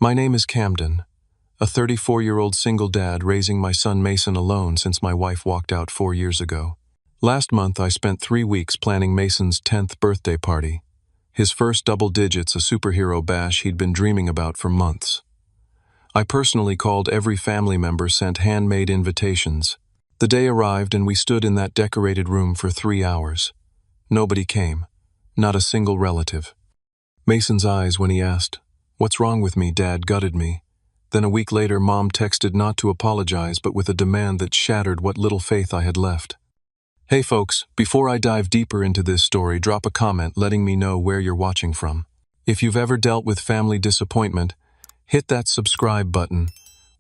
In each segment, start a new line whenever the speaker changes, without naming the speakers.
My name is Camden, a 34-year-old single dad raising my son Mason alone since my wife walked out 4 years ago. Last month, I spent 3 weeks planning Mason's 10th birthday party. His first double digits, a superhero bash he'd been dreaming about for months. I personally called every family member, sent handmade invitations. The day arrived and we stood in that decorated room for 3 hours. Nobody came, not a single relative. Mason's eyes when he asked, "What's wrong with me, Dad?" gutted me. Then a week later, Mom texted not to apologize but with a demand that shattered what little faith I had left. Hey folks, before I dive deeper into this story, drop a comment letting me know where you're watching from. If you've ever dealt with family disappointment, hit that subscribe button.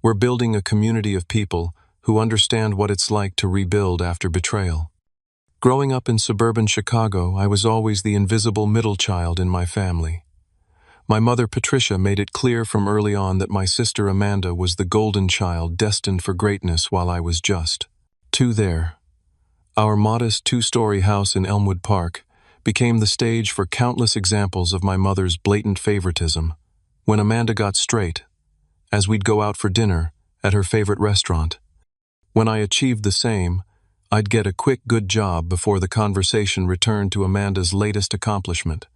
We're building a community of people who understand what it's like to rebuild after betrayal. Growing up in suburban Chicago, I was always the invisible middle child in my family. My mother, Patricia, made it clear from early on that my sister Amanda was the golden child destined for greatness while I was just two there. Our modest 2-story house in Elmwood Park became the stage for countless examples of my mother's blatant favoritism. When Amanda got straight, as we'd go out for dinner at her favorite restaurant. When I achieved the same, I'd get a quick good job before the conversation returned to Amanda's latest accomplishment.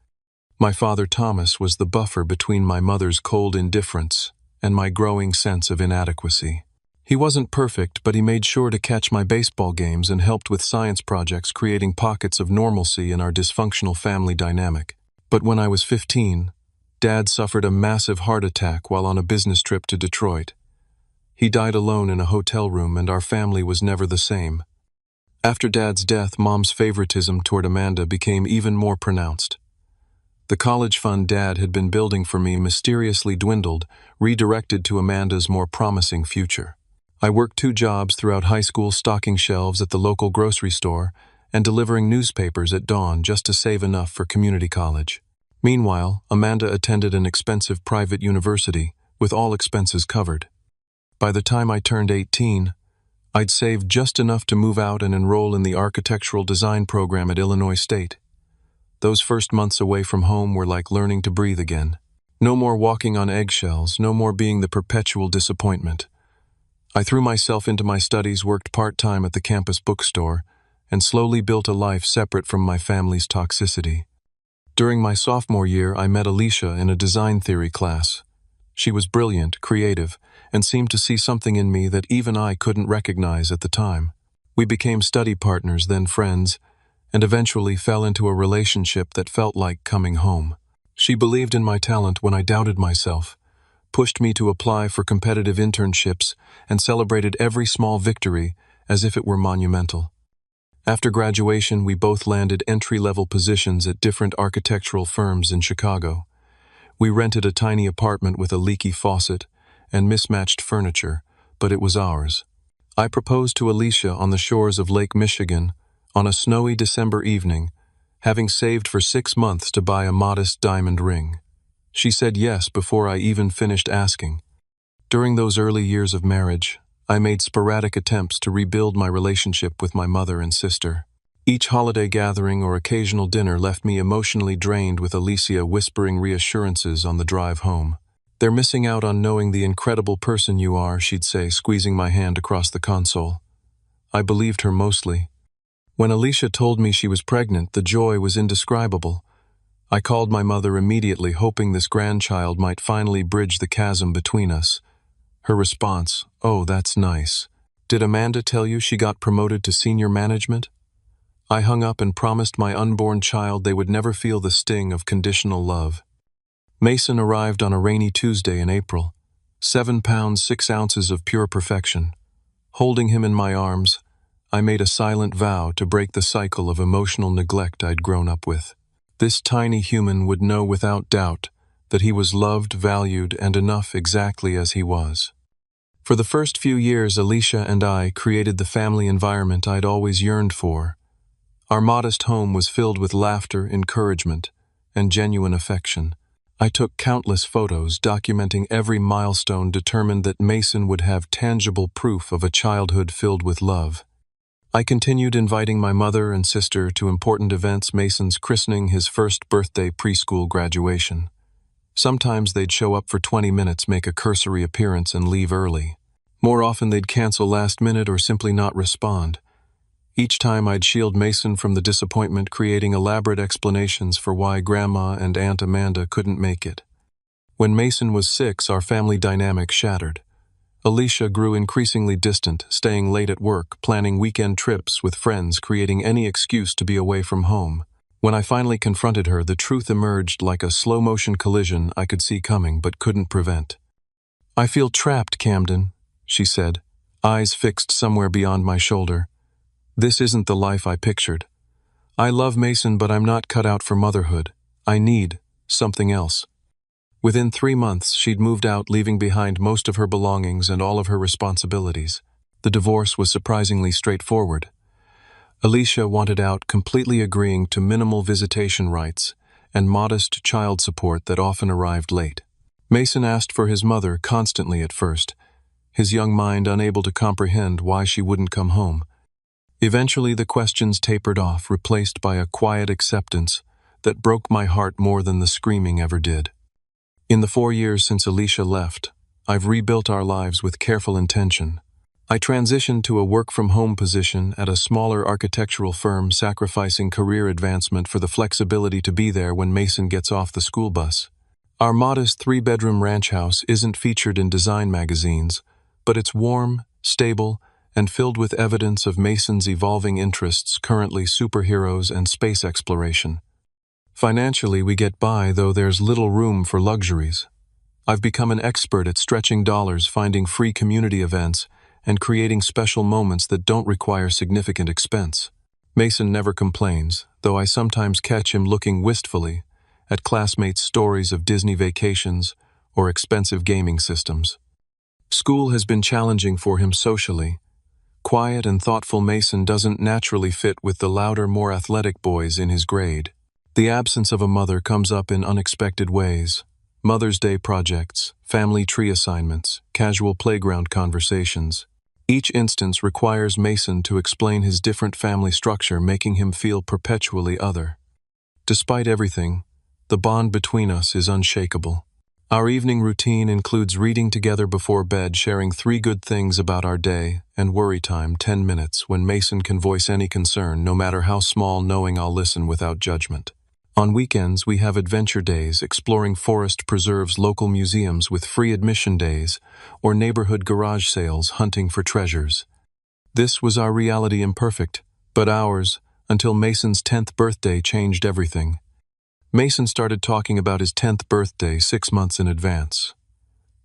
My father, Thomas, was the buffer between my mother's cold indifference and my growing sense of inadequacy. He wasn't perfect, but he made sure to catch my baseball games and helped with science projects, creating pockets of normalcy in our dysfunctional family dynamic. But when I was 15, Dad suffered a massive heart attack while on a business trip to Detroit. He died alone in a hotel room, and our family was never the same. After Dad's death, Mom's favoritism toward Amanda became even more pronounced. The college fund Dad had been building for me mysteriously dwindled, redirected to Amanda's more promising future. I worked 2 jobs throughout high school, stocking shelves at the local grocery store and delivering newspapers at dawn just to save enough for community college. Meanwhile, Amanda attended an expensive private university with all expenses covered. By the time I turned 18, I'd saved just enough to move out and enroll in the architectural design program at Illinois State. Those first months away from home were like learning to breathe again. No more walking on eggshells, no more being the perpetual disappointment. I threw myself into my studies, worked part-time at the campus bookstore, and slowly built a life separate from my family's toxicity. During my sophomore year, I met Alicia in a design theory class. She was brilliant, creative, and seemed to see something in me that even I couldn't recognize at the time. We became study partners, then friends, and eventually fell into a relationship that felt like coming home. She believed in my talent when I doubted myself, pushed me to apply for competitive internships, and celebrated every small victory as if it were monumental. After graduation, we both landed entry-level positions at different architectural firms in Chicago. We rented a tiny apartment with a leaky faucet and mismatched furniture, but it was ours. I proposed to Alicia on the shores of Lake Michigan on a snowy December evening, having saved for 6 months to buy a modest diamond ring. She said yes before I even finished asking. During those early years of marriage, I made sporadic attempts to rebuild my relationship with my mother and sister. Each holiday gathering or occasional dinner left me emotionally drained, with Alicia whispering reassurances on the drive home. "They're missing out on knowing the incredible person you are," she'd say, squeezing my hand across the console. I believed her mostly. When Alicia told me she was pregnant, the joy was indescribable. I called my mother immediately, hoping this grandchild might finally bridge the chasm between us. Her response, "Oh, that's nice. Did Amanda tell you she got promoted to senior management?" I hung up and promised my unborn child they would never feel the sting of conditional love. Mason arrived on a rainy Tuesday in April. 7 pounds 6 ounces of pure perfection. Holding him in my arms, I made a silent vow to break the cycle of emotional neglect I'd grown up with. This tiny human would know without doubt that he was loved, valued, and enough exactly as he was. For the first few years, Alicia and I created the family environment I'd always yearned for. Our modest home was filled with laughter, encouragement, and genuine affection. I took countless photos documenting every milestone, determined that Mason would have tangible proof of a childhood filled with love. I continued inviting my mother and sister to important events: Mason's christening, his first birthday, preschool graduation. Sometimes they'd show up for 20 minutes, make a cursory appearance, and leave early. More often they'd cancel last minute or simply not respond. Each time I'd shield Mason from the disappointment, creating elaborate explanations for why Grandma and Aunt Amanda couldn't make it. When Mason was 6, our family dynamic shattered. Alicia grew increasingly distant, staying late at work, planning weekend trips with friends, creating any excuse to be away from home. When I finally confronted her, the truth emerged like a slow-motion collision I could see coming but couldn't prevent. "I feel trapped, Camden," she said, eyes fixed somewhere beyond my shoulder. "This isn't the life I pictured. I love Mason, but I'm not cut out for motherhood. I need something else." Within 3 months, she'd moved out, leaving behind most of her belongings and all of her responsibilities. The divorce was surprisingly straightforward. Alicia wanted out, completely agreeing to minimal visitation rights and modest child support that often arrived late. Mason asked for his mother constantly at first, his young mind unable to comprehend why she wouldn't come home. Eventually, the questions tapered off, replaced by a quiet acceptance that broke my heart more than the screaming ever did. In the 4 years since Alicia left, I've rebuilt our lives with careful intention. I transitioned to a work-from-home position at a smaller architectural firm, sacrificing career advancement for the flexibility to be there when Mason gets off the school bus. Our modest 3-bedroom ranch house isn't featured in design magazines, but it's warm, stable, and filled with evidence of Mason's evolving interests, currently superheroes and space exploration. Financially, we get by, though there's little room for luxuries. I've become an expert at stretching dollars, finding free community events, and creating special moments that don't require significant expense. Mason never complains, though I sometimes catch him looking wistfully at classmates' stories of Disney vacations or expensive gaming systems. School has been challenging for him socially. Quiet and thoughtful Mason doesn't naturally fit with the louder, more athletic boys in his grade. The absence of a mother comes up in unexpected ways. Mother's Day projects, family tree assignments, casual playground conversations. Each instance requires Mason to explain his different family structure, making him feel perpetually other. Despite everything, the bond between us is unshakable. Our evening routine includes reading together before bed, sharing 3 good things about our day, and worry time, 10 minutes, when Mason can voice any concern, no matter how small, knowing I'll listen without judgment. On weekends, we have adventure days, exploring forest preserves, local museums with free admission days, or neighborhood garage sales, hunting for treasures. This was our reality, imperfect, but ours, until Mason's 10th birthday changed everything. Mason started talking about his 10th birthday 6 months in advance.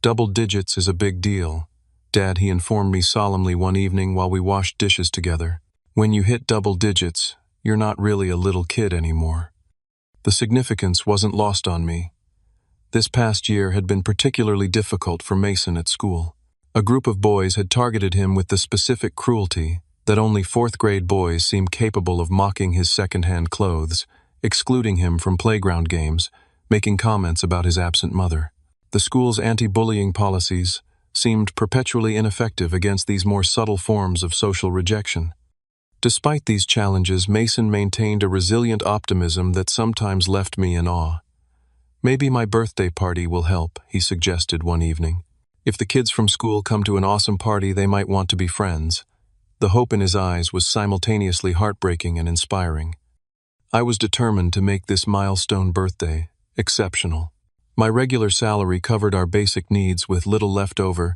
"Double digits is a big deal, Dad," he informed me solemnly one evening while we washed dishes together. "When you hit double digits, you're not really a little kid anymore." The significance wasn't lost on me. This past year had been particularly difficult for Mason at school. A group of boys had targeted him with the specific cruelty that only 4th-grade boys seem capable of, mocking his second-hand clothes, excluding him from playground games, making comments about his absent mother. The school's anti-bullying policies seemed perpetually ineffective against these more subtle forms of social rejection. Despite these challenges, Mason maintained a resilient optimism that sometimes left me in awe. "Maybe my birthday party will help," he suggested one evening. "If the kids from school come to an awesome party, they might want to be friends." The hope in his eyes was simultaneously heartbreaking and inspiring. I was determined to make this milestone birthday exceptional. My regular salary covered our basic needs with little left over,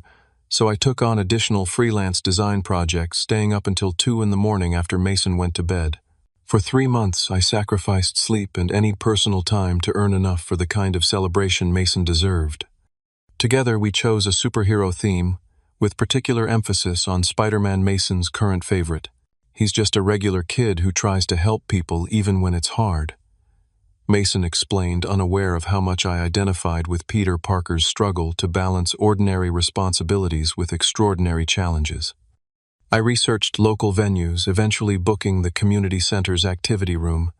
so I took on additional freelance design projects, staying up until 2 in the morning after Mason went to bed. For 3 months, I sacrificed sleep and any personal time to earn enough for the kind of celebration Mason deserved. Together, we chose a superhero theme, with particular emphasis on Spider-Man, Mason's current favorite. "He's just a regular kid who tries to help people even when it's hard," Mason explained, unaware of how much I identified with Peter Parker's struggle to balance ordinary responsibilities with extraordinary challenges. I researched local venues, eventually booking the community center's activity room,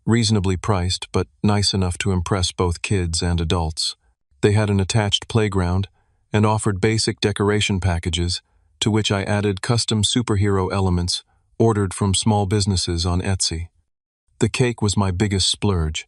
reasonably priced but nice enough to impress both kids and adults. They had an attached playground and offered basic decoration packages, to which I added custom superhero elements ordered from small businesses on Etsy. The cake was my biggest splurge.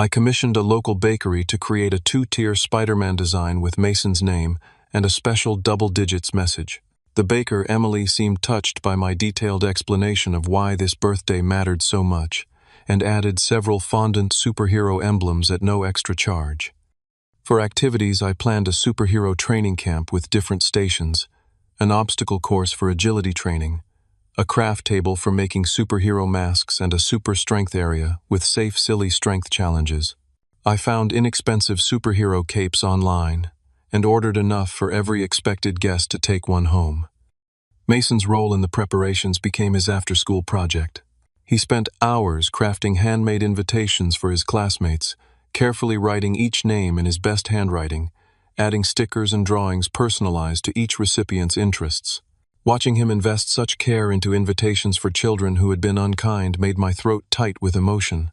I commissioned a local bakery to create a two-tier Spider-Man design with Mason's name and a special double-digits message. The baker, Emily, seemed touched by my detailed explanation of why this birthday mattered so much, and added several fondant superhero emblems at no extra charge. For activities, I planned a superhero training camp with different stations, an obstacle course for agility training, a craft table for making superhero masks, and a super strength area with safe, silly strength challenges. I found inexpensive superhero capes online and ordered enough for every expected guest to take one home. Mason's role in the preparations became his after-school project. He spent hours crafting handmade invitations for his classmates, carefully writing each name in his best handwriting, adding stickers and drawings personalized to each recipient's interests. Watching him invest such care into invitations for children who had been unkind made my throat tight with emotion.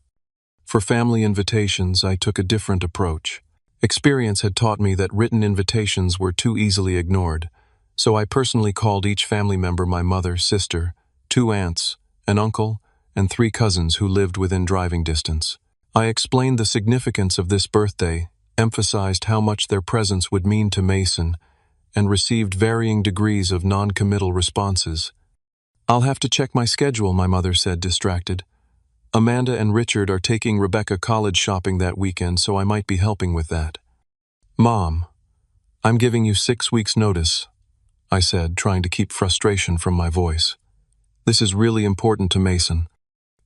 For family invitations, I took a different approach. Experience had taught me that written invitations were too easily ignored, so I personally called each family member my mother, sister, 2 aunts, an uncle, and 3 cousins who lived within driving distance. I explained the significance of this birthday, emphasized how much their presence would mean to Mason, and received varying degrees of non-committal responses. "I'll have to check my schedule," my mother said, distracted. "Amanda and Richard are taking Rebecca college shopping that weekend, so I might be helping with that." "Mom, I'm giving you 6 weeks' notice," I said, trying to keep frustration from my voice. "This is really important to Mason."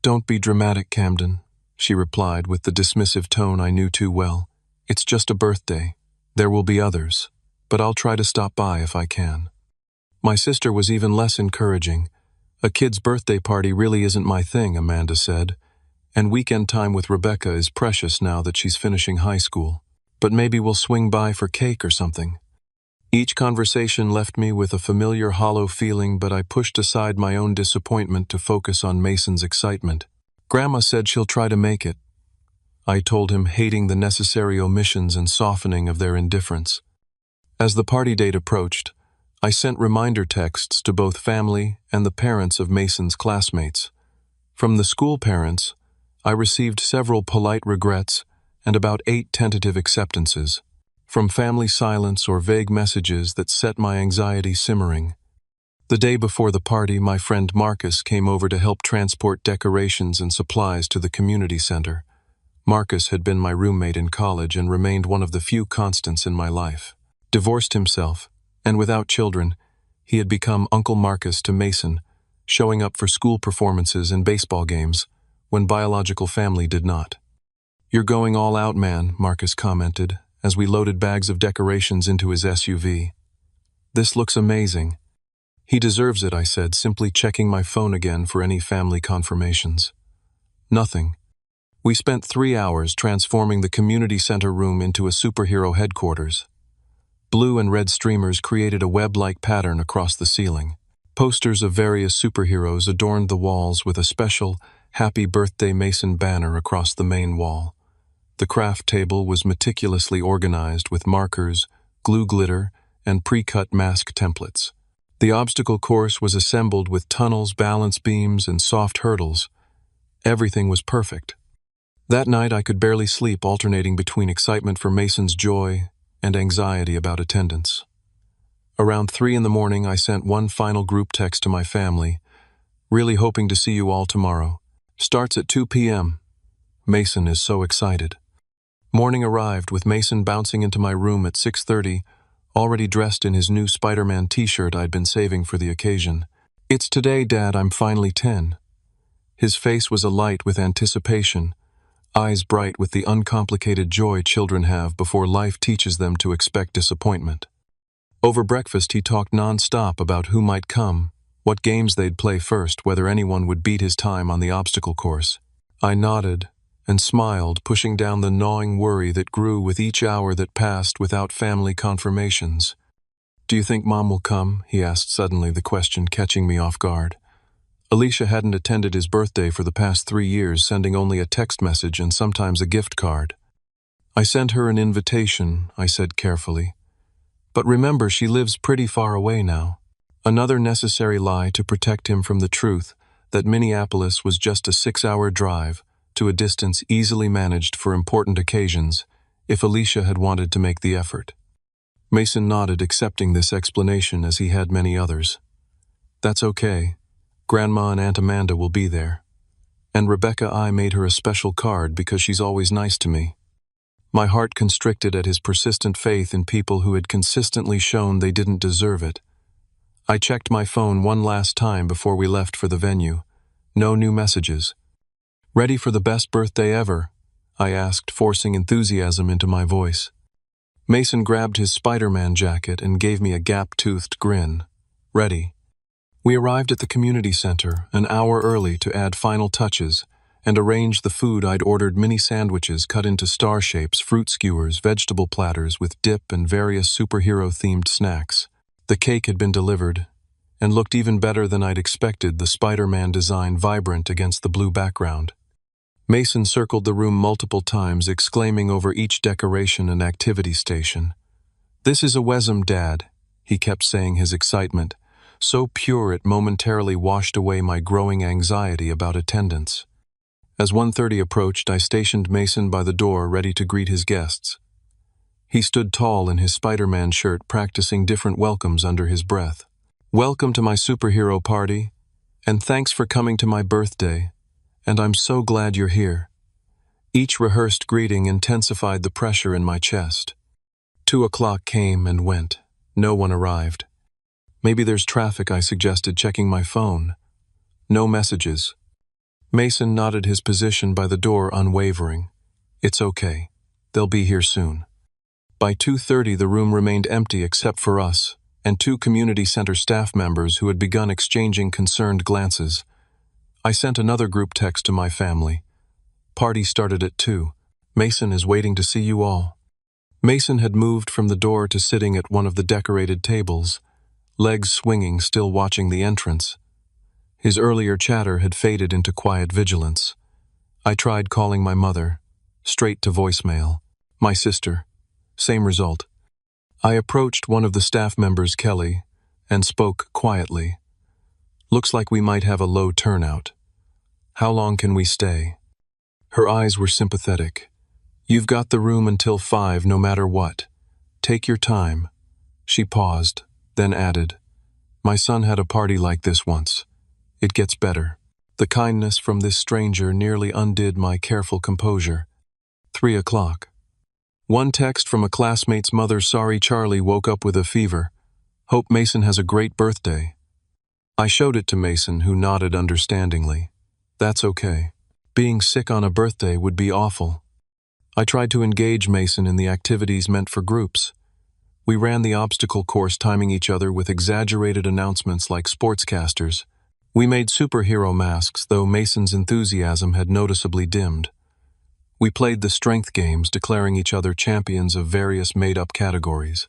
"Don't be dramatic, Camden," she replied with the dismissive tone I knew too well. "It's just a birthday. There will be others, but I'll try to stop by if I can." My sister was even less encouraging. "A kid's birthday party really isn't my thing," Amanda said, "and weekend time with Rebecca is precious now that she's finishing high school. But maybe we'll swing by for cake or something." Each conversation left me with a familiar hollow feeling, but I pushed aside my own disappointment to focus on Mason's excitement. "Grandma said she'll try to make it," I told him, hating the necessary omissions and softening of their indifference. As the party date approached, I sent reminder texts to both family and the parents of Mason's classmates. From the school parents, I received several polite regrets and about 8 tentative acceptances. From family, silence or vague messages that set my anxiety simmering. The day before the party, my friend Marcus came over to help transport decorations and supplies to the community center. Marcus had been my roommate in college and remained one of the few constants in my life. Divorced himself, and without children, he had become Uncle Marcus to Mason, showing up for school performances and baseball games, when biological family did not. "You're going all out, man," Marcus commented, as we loaded bags of decorations into his SUV. "This looks amazing." "He deserves it," I said, simply checking my phone again for any family confirmations. Nothing. We spent 3 hours transforming the community center room into a superhero headquarters. Blue and red streamers created a web-like pattern across the ceiling. Posters of various superheroes adorned the walls with a special "Happy Birthday Mason" banner across the main wall. The craft table was meticulously organized with markers, glue glitter, and pre-cut mask templates. The obstacle course was assembled with tunnels, balance beams, and soft hurdles. Everything was perfect. That night I could barely sleep, alternating between excitement for Mason's joy and anxiety about attendance. Around 3 in the morning, I sent one final group text to my family, "Really hoping to see you all tomorrow. Starts at 2 p.m. Mason is so excited." Morning arrived with Mason bouncing into my room at 6:30, already dressed in his new Spider-Man t-shirt I'd been saving for the occasion. "It's today, Dad, I'm finally 10. His face was alight with anticipation, eyes bright with the uncomplicated joy children have before life teaches them to expect disappointment. Over breakfast, he talked non-stop about who might come, what games they'd play first, whether anyone would beat his time on the obstacle course. I nodded and smiled, pushing down the gnawing worry that grew with each hour that passed without family confirmations. "Do you think Mom will come?" he asked suddenly, the question catching me off guard. Alicia hadn't attended his birthday for the past 3 years, sending only a text message and sometimes a gift card. "I sent her an invitation," I said carefully. "But remember, she lives pretty far away now." Another necessary lie to protect him from the truth that Minneapolis was just a 6-hour drive, to a distance easily managed for important occasions if Alicia had wanted to make the effort. Mason nodded, accepting this explanation as he had many others. That's okay. Grandma and Aunt Amanda will be there. And Rebecca, I made her a special card because she's always nice to me. My heart constricted at his persistent faith in people who had consistently shown they didn't deserve it. I checked my phone one last time before we left for the venue. No new messages. Ready for the best birthday ever? I asked, forcing enthusiasm into my voice. Mason grabbed his Spider-Man jacket and gave me a gap-toothed grin. Ready. We arrived at the community center an hour early to add final touches and arrange the food. I'd ordered mini sandwiches cut into star shapes, fruit skewers, vegetable platters with dip, and various superhero-themed snacks. The cake had been delivered and looked even better than I'd expected, the Spider-Man design vibrant against the blue background. Mason circled the room multiple times, exclaiming over each decoration and activity station. "This is a Wesm, Dad," he kept saying, his excitement so pure it momentarily washed away my growing anxiety about attendance. As 1:30 approached, I stationed Mason by the door, ready to greet his guests. He stood tall in his Spider-Man shirt, practicing different welcomes under his breath. "Welcome to my superhero party, and thanks for coming to my birthday, and I'm so glad you're here." Each rehearsed greeting intensified the pressure in my chest. 2 o'clock came and went. No one arrived. "Maybe there's traffic," I suggested, checking my phone. No messages. Mason nodded, his position by the door unwavering. "It's okay. They'll be here soon." By 2:30, the room remained empty except for us and 2 community center staff members who had begun exchanging concerned glances. I sent another group text to my family. "Party started at 2. Mason is waiting to see you all." Mason had moved from the door to sitting at one of the decorated tables, legs swinging, still watching the entrance. His earlier chatter had faded into quiet vigilance. I tried calling my mother, straight to voicemail. My sister, same result. I approached one of the staff members, Kelly, and spoke quietly. "Looks like we might have a low turnout. How long can we stay?" Her eyes were sympathetic. "You've got the room until 5, no matter what. Take your time." She paused, then added, "My son had a party like this once. It gets better." The kindness from this stranger nearly undid my careful composure. 3 o'clock. One text from a classmate's mother: "Sorry, Charlie woke up with a fever. Hope Mason has a great birthday." I showed it to Mason, who nodded understandingly. "That's okay. Being sick on a birthday would be awful." I tried to engage Mason in the activities meant for groups. We ran the obstacle course, timing each other with exaggerated announcements like sportscasters. We made superhero masks, though Mason's enthusiasm had noticeably dimmed. We played the strength games, declaring each other champions of various made-up categories.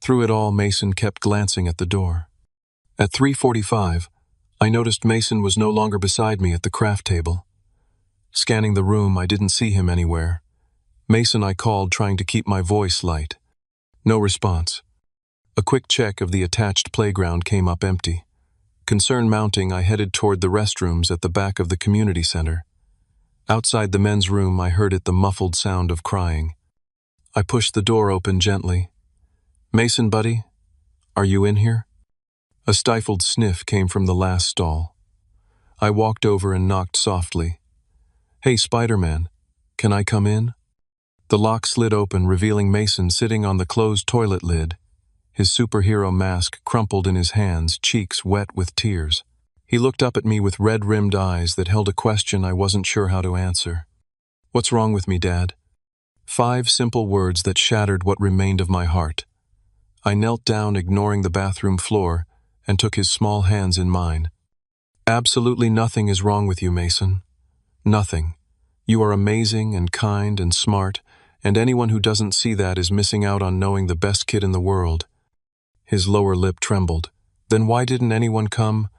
Through it all, Mason kept glancing at the door. At 3:45, I noticed Mason was no longer beside me at the craft table. Scanning the room, I didn't see him anywhere. Mason, I called, trying to keep my voice light. No response. A quick check of the attached playground came up empty. Concern mounting, I headed toward the restrooms at the back of the community center. Outside the men's room, I heard the muffled sound of crying. I pushed the door open gently. "Mason, buddy, are you in here?" A stifled sniff came from the last stall. I walked over and knocked softly. "Hey, Spider-Man, can I come in?" The lock slid open, revealing Mason sitting on the closed toilet lid, his superhero mask crumpled in his hands, cheeks wet with tears. He looked up at me with red-rimmed eyes that held a question I wasn't sure how to answer. "What's wrong with me, Dad?" 5 simple words that shattered what remained of my heart. I knelt down, ignoring the bathroom floor, and took his small hands in mine. "Absolutely nothing is wrong with you, Mason. Nothing. You are amazing and kind and smart, and anyone who doesn't see that is missing out on knowing the best kid in the world." His lower lip trembled. "Then why didn't anyone come?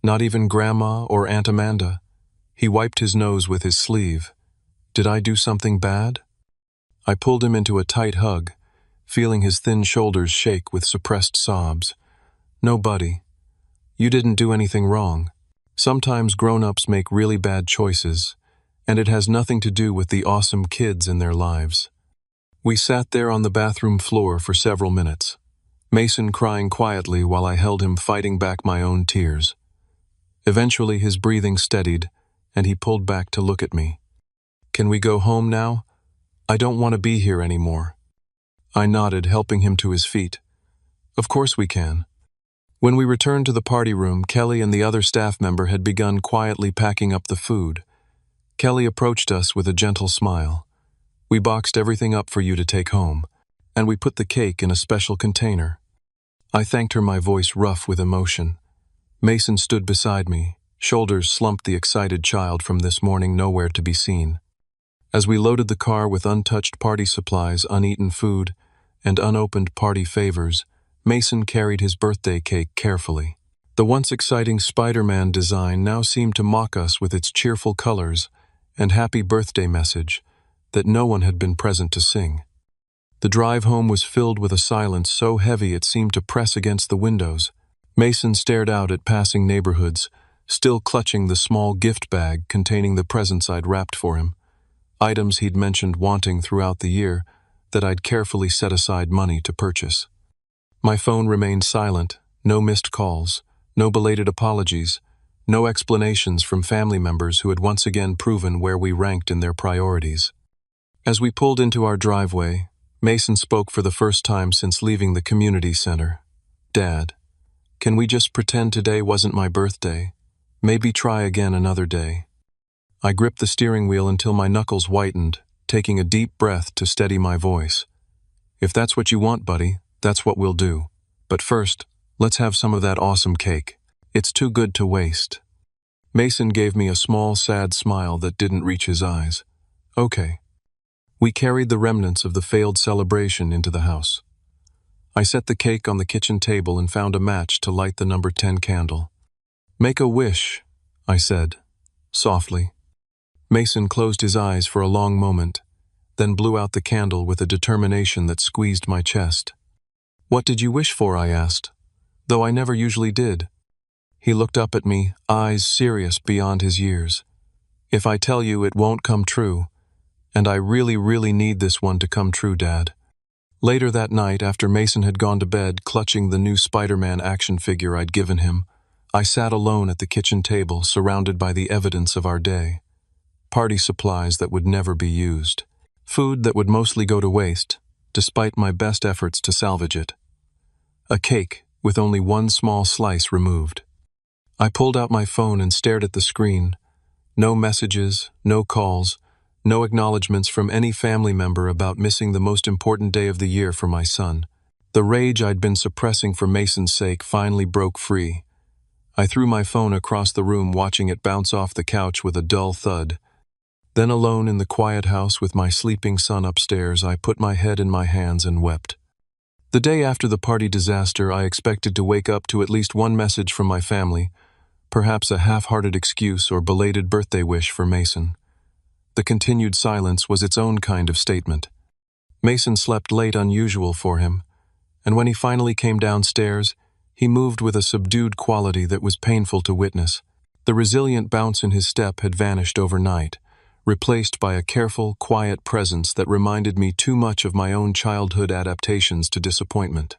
Not even Grandma or Aunt Amanda?" He wiped his nose with his sleeve. "Did I do something bad?" I pulled him into a tight hug, feeling his thin shoulders shake with suppressed sobs. "No, buddy. You didn't do anything wrong. Sometimes grown-ups make really bad choices, and it has nothing to do with the awesome kids in their lives. We sat there on the bathroom floor for several minutes, Mason crying quietly while I held him fighting back my own tears. Eventually his breathing steadied, and he pulled back to look at me. "Can we go home now? I don't want to be here anymore." I nodded, helping him to his feet. "Of course we can." When we returned to the party room, Kelly and the other staff member had begun quietly packing up the food. Kelly approached us with a gentle smile. "We boxed everything up for you to take home, and we put the cake in a special container." I thanked her, my voice rough with emotion. Mason stood beside me, shoulders slumped, the excited child from this morning nowhere to be seen. As we loaded the car with untouched party supplies, uneaten food, and unopened party favors, Mason carried his birthday cake carefully. The once exciting Spider-Man design now seemed to mock us with its cheerful colors and happy birthday message that no one had been present to sing. The drive home was filled with a silence so heavy it seemed to press against the windows. Mason stared out at passing neighborhoods, still clutching the small gift bag containing the presents I'd wrapped for him, items he'd mentioned wanting throughout the year that I'd carefully set aside money to purchase. My phone remained silent, no missed calls, no belated apologies, no explanations from family members who had once again proven where we ranked in their priorities. As we pulled into our driveway, Mason spoke for the first time since leaving the community center. "Dad, can we just pretend today wasn't my birthday? Maybe try again another day." I gripped the steering wheel until my knuckles whitened, taking a deep breath to steady my voice. "If that's what you want, buddy, that's what we'll do. But first, let's have some of that awesome cake. It's too good to waste." Mason gave me a small, sad smile that didn't reach his eyes. "Okay." We carried the remnants of the failed celebration into the house. I set the cake on the kitchen table and found a match to light the number 10 candle. "Make a wish," I said, softly. Mason closed his eyes for a long moment, then blew out the candle with a determination that squeezed my chest. "What did you wish for?" I asked, though I never usually did. He looked up at me, eyes serious beyond his years. "If I tell you, it won't come true. And I really, really need this one to come true, Dad." Later that night, after Mason had gone to bed, clutching the new Spider-Man action figure I'd given him, I sat alone at the kitchen table, surrounded by the evidence of our day. Party supplies that would never be used. Food that would mostly go to waste, despite my best efforts to salvage it. A cake with only one small slice removed. I pulled out my phone and stared at the screen. No messages, no calls, no acknowledgements from any family member about missing the most important day of the year for my son. The rage I'd been suppressing for Mason's sake finally broke free. I threw my phone across the room, watching it bounce off the couch with a dull thud. Then, alone in the quiet house with my sleeping son upstairs, I put my head in my hands and wept. The day after the party disaster, I expected to wake up to at least one message from my family, perhaps a half-hearted excuse or belated birthday wish for Mason. The continued silence was its own kind of statement. Mason slept late, unusual for him, and when he finally came downstairs, he moved with a subdued quality that was painful to witness. The resilient bounce in his step had vanished overnight, replaced by a careful, quiet presence that reminded me too much of my own childhood adaptations to disappointment.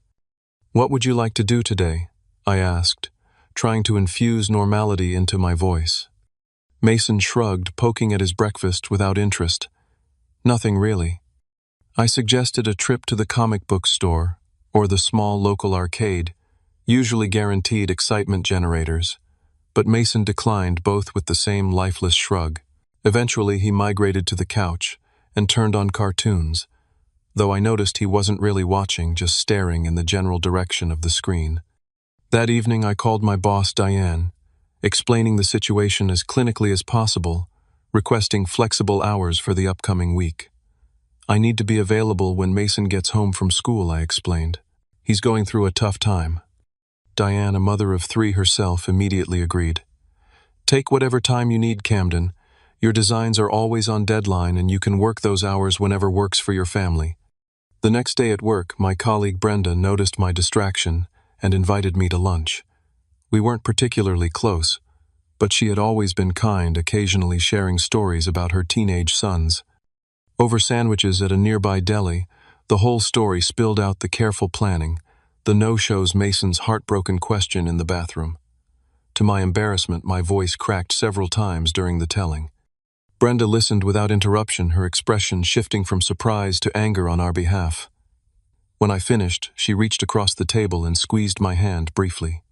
"What would you like to do today?" I asked, trying to infuse normality into my voice. Mason shrugged, poking at his breakfast without interest. "Nothing really." I suggested a trip to the comic book store or the small local arcade, usually guaranteed excitement generators, but Mason declined, both with the same lifeless shrug. Eventually, he migrated to the couch and turned on cartoons, though I noticed he wasn't really watching, just staring in the general direction of the screen. That evening, I called my boss, Diane, explaining the situation as clinically as possible, requesting flexible hours for the upcoming week. "I need to be available when Mason gets home from school," I explained. "He's going through a tough time." Diane, a mother of 3 herself, immediately agreed. "Take whatever time you need, Camden. Your designs are always on deadline and you can work those hours whenever works for your family." The next day at work, my colleague Brenda noticed my distraction and invited me to lunch. We weren't particularly close, but she had always been kind, occasionally sharing stories about her teenage sons. Over sandwiches at a nearby deli, the whole story spilled out the careful planning, the no-shows, Mason's heartbroken question in the bathroom. To my embarrassment, my voice cracked several times during the telling. Brenda listened without interruption, her expression shifting from surprise to anger on our behalf. When I finished, she reached across the table and squeezed my hand briefly.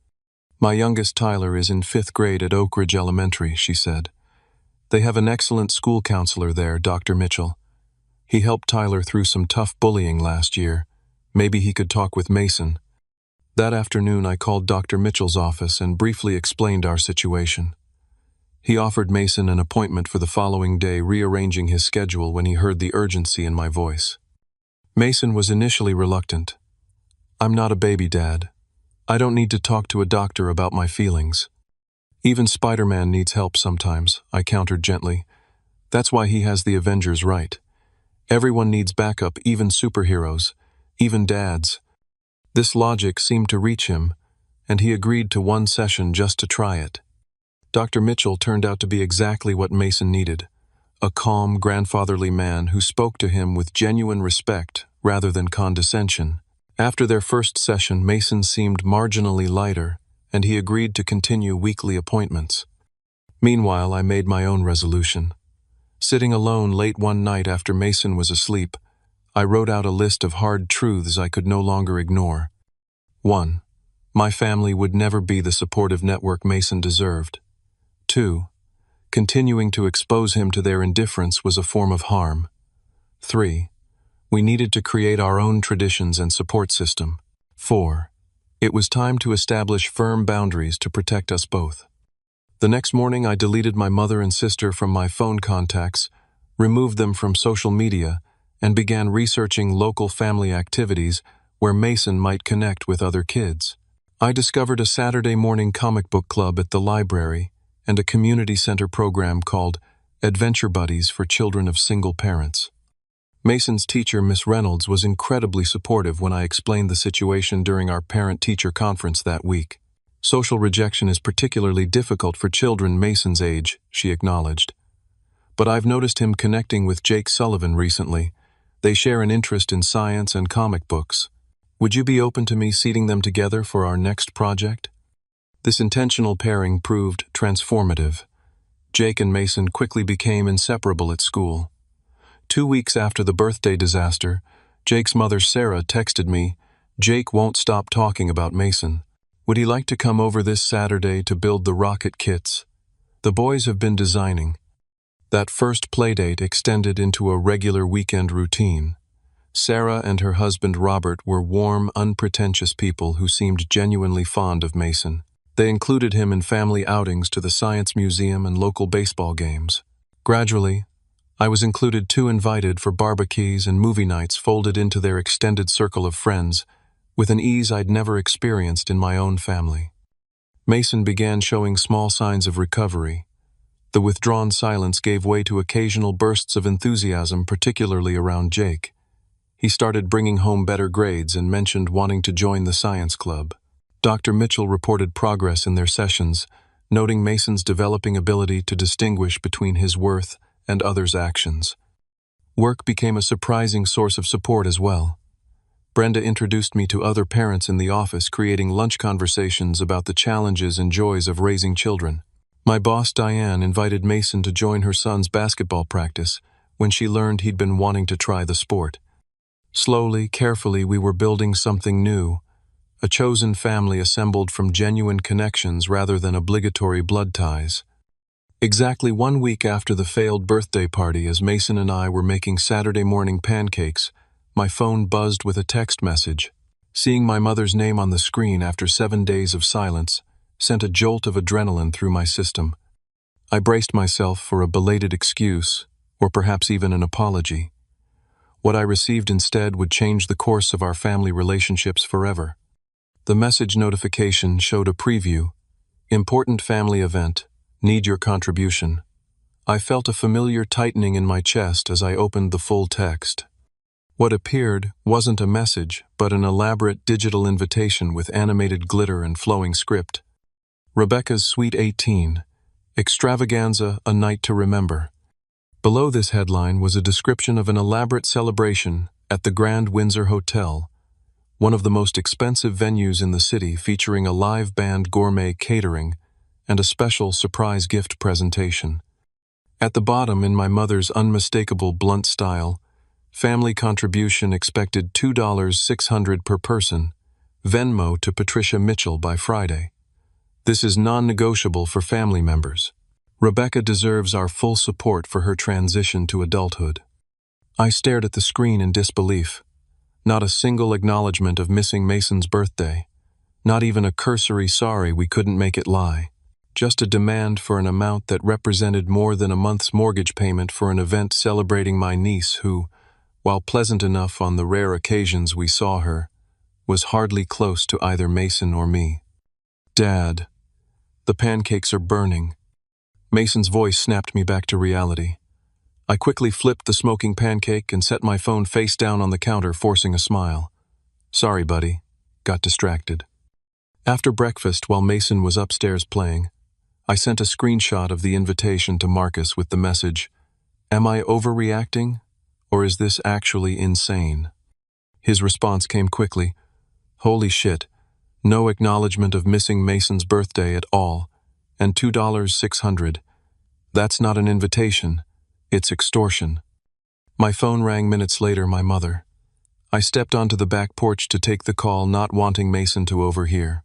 "My youngest Tyler is in 5th grade at Oak Ridge Elementary," she said. "They have an excellent school counselor there, Dr. Mitchell. He helped Tyler through some tough bullying last year. Maybe he could talk with Mason." That afternoon, I called Dr. Mitchell's office and briefly explained our situation. He offered Mason an appointment for the following day, rearranging his schedule when he heard the urgency in my voice. Mason was initially reluctant. "I'm not a baby, Dad. I don't need to talk to a doctor about my feelings. Even Spider-Man needs help sometimes," I countered gently. "That's why he has the Avengers, right? Everyone needs backup, even superheroes, even dads." This logic seemed to reach him, and he agreed to one session just to try it. Dr. Mitchell turned out to be exactly what Mason needed, a calm, grandfatherly man who spoke to him with genuine respect rather than condescension. After their first session, Mason seemed marginally lighter, and he agreed to continue weekly appointments. Meanwhile, I made my own resolution. Sitting alone late one night after Mason was asleep, I wrote out a list of hard truths I could no longer ignore. 1. My family would never be the supportive network Mason deserved. 2. Continuing to expose him to their indifference was a form of harm. 3. We needed to create our own traditions and support system. 4. It was time to establish firm boundaries to protect us both. The next morning, I deleted my mother and sister from my phone contacts, removed them from social media, and began researching local family activities where Mason might connect with other kids. I discovered a Saturday morning comic book club at the library and a community center program called Adventure Buddies for children of single parents. Mason's teacher, Miss Reynolds, was incredibly supportive when I explained the situation during our parent-teacher conference that week. "Social rejection is particularly difficult for children Mason's age," she acknowledged. "But I've noticed him connecting with Jake Sullivan recently. They share an interest in science and comic books. Would you be open to me seating them together for our next project?" This intentional pairing proved transformative. Jake and Mason quickly became inseparable at school. 2 weeks after the birthday disaster, Jake's mother, Sarah, texted me, "Jake won't stop talking about Mason. Would he like to come over this Saturday to build the rocket kits? The boys have been designing." That first playdate extended into a regular weekend routine. Sarah and her husband Robert were warm, unpretentious people who seemed genuinely fond of Mason. They included him in family outings to the Science Museum and local baseball games. Gradually, I was included too, invited for barbecues and movie nights folded into their extended circle of friends, with an ease I'd never experienced in my own family. Mason began showing small signs of recovery. The withdrawn silence gave way to occasional bursts of enthusiasm, particularly around Jake. He started bringing home better grades and mentioned wanting to join the science club. Dr. Mitchell reported progress in their sessions, noting Mason's developing ability to distinguish between his worth and others' actions. Work became a surprising source of support as well. Brenda introduced me to other parents in the office, creating lunch conversations about the challenges and joys of raising children. My boss, Diane, invited Mason to join her son's basketball practice when she learned he'd been wanting to try the sport. Slowly, carefully, we were building something new, a chosen family assembled from genuine connections rather than obligatory blood ties. Exactly 1 week after the failed birthday party, as Mason and I were making Saturday morning pancakes, my phone buzzed with a text message. Seeing my mother's name on the screen after 7 days of silence sent a jolt of adrenaline through my system. I braced myself for a belated excuse, or perhaps even an apology. What I received instead would change the course of our family relationships forever. The message notification showed a preview. "Important family event. Need your contribution." I felt a familiar tightening in my chest as I opened the full text. What appeared wasn't a message, but an elaborate digital invitation with animated glitter and flowing script. "Rebecca's Sweet 18. Extravaganza, a night to remember. Below this headline was a description of an elaborate celebration at the Grand Windsor Hotel, one of the most expensive venues in the city, featuring a live band, gourmet catering, and a special surprise gift presentation. At the bottom, in my mother's unmistakable blunt style, family contribution expected $2,600 per person, Venmo to Patricia Mitchell by Friday. This is non-negotiable for family members. Rebecca deserves our full support for her transition to adulthood. I stared at the screen in disbelief. Not a single acknowledgement of missing Mason's birthday. Not even a cursory sorry we couldn't make it lie. Just a demand for an amount that represented more than a month's mortgage payment for an event celebrating my niece who, while pleasant enough on the rare occasions we saw her, was hardly close to either Mason or me. "Dad, the pancakes are burning." Mason's voice snapped me back to reality. I quickly flipped the smoking pancake and set my phone face down on the counter, forcing a smile. "Sorry, buddy." Got distracted. After breakfast, while Mason was upstairs playing, I sent a screenshot of the invitation to Marcus with the message, "Am I overreacting, or is this actually insane?" His response came quickly, "Holy shit, no acknowledgement of missing Mason's birthday at all, and $2,600. That's not an invitation, it's extortion." My phone rang minutes later, my mother. I stepped onto the back porch to take the call, not wanting Mason to overhear.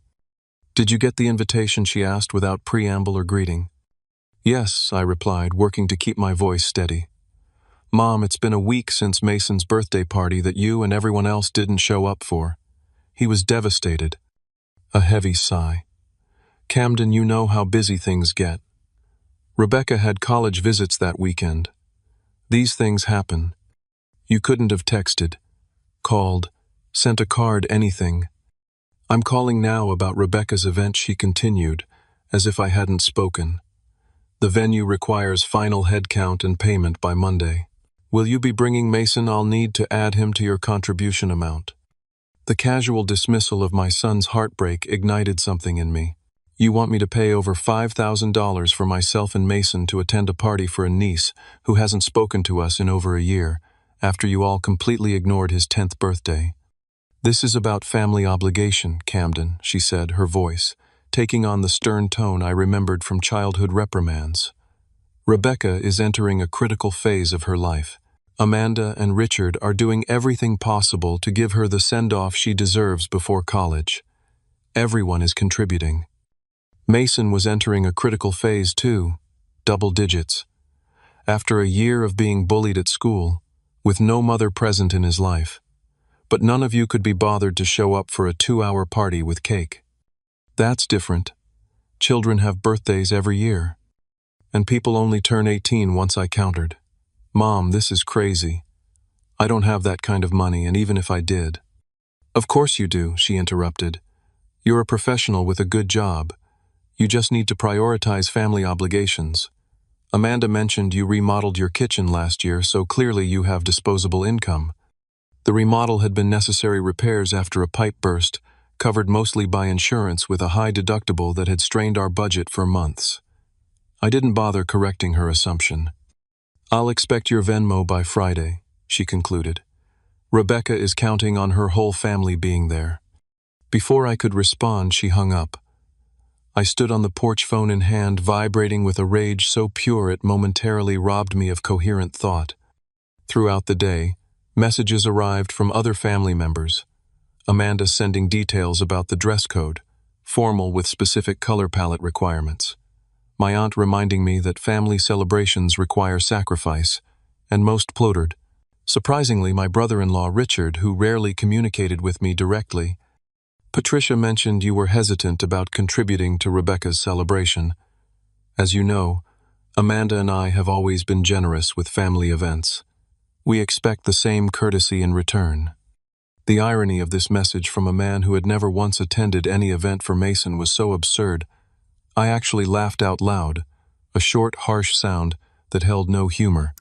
"Did you get the invitation?" she asked without preamble or greeting. "Yes," I replied, working to keep my voice steady. "Mom, it's been a week since Mason's birthday party that you and everyone else didn't show up for. He was devastated." A heavy sigh. "Camden, you know how busy things get. Rebecca had college visits that weekend. These things happen. You couldn't have texted, called, sent a card, anything. I'm calling now about Rebecca's event," she continued, as if I hadn't spoken. "The venue requires final head count and payment by Monday. Will you be bringing Mason? I'll need to add him to your contribution amount." The casual dismissal of my son's heartbreak ignited something in me. "You want me to pay over $5,000 for myself and Mason to attend a party for a niece who hasn't spoken to us in over a year, after you all completely ignored his 10th birthday? This is about family obligation, Camden," she said, her voice taking on the stern tone I remembered from childhood reprimands. "Rebecca is entering a critical phase of her life. Amanda and Richard are doing everything possible to give her the send-off she deserves before college. Everyone is contributing. Mason was entering a critical phase too, double digits. After a year of being bullied at school, with no mother present in his life. But none of you could be bothered to show up for a 2-hour party with cake. That's different. Children have birthdays every year. And people only turn 18 once, I countered. Mom, this is crazy. I don't have that kind of money, and even if I did." "Of course you do," she interrupted. "You're a professional with a good job. You just need to prioritize family obligations. Amanda mentioned you remodeled your kitchen last year, so clearly you have disposable income. The remodel had been necessary repairs after a pipe burst, covered mostly by insurance with a high deductible that had strained our budget for months." I didn't bother correcting her assumption. "I'll expect your Venmo by Friday," she concluded. "Rebecca is counting on her whole family being there." Before I could respond, she hung up. I stood on the porch, phone in hand, vibrating with a rage so pure it momentarily robbed me of coherent thought. Throughout the day, messages arrived from other family members. Amanda sending details about the dress code, formal with specific color palette requirements. My aunt reminding me that family celebrations require sacrifice, and most plotted. Surprisingly, my brother-in-law Richard, who rarely communicated with me directly. "Patricia mentioned you were hesitant about contributing to Rebecca's celebration. As you know, Amanda and I have always been generous with family events. We expect the same courtesy in return." The irony of this message from a man who had never once attended any event for Mason was so absurd, I actually laughed out loud, a short, harsh sound that held no humor.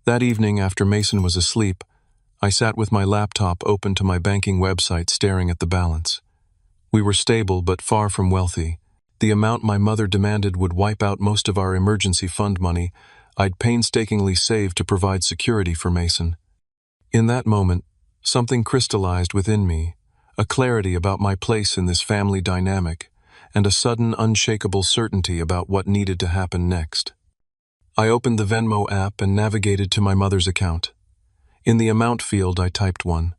That evening, after Mason was asleep, I sat with my laptop open to my banking website, staring at the balance. We were stable but far from wealthy. The amount my mother demanded would wipe out most of our emergency fund money I'd painstakingly saved to provide security for Mason. In that moment, something crystallized within me, a clarity about my place in this family dynamic, and a sudden, unshakable certainty about what needed to happen next. I opened the Venmo app and navigated to my mother's account. In the amount field, I typed 1.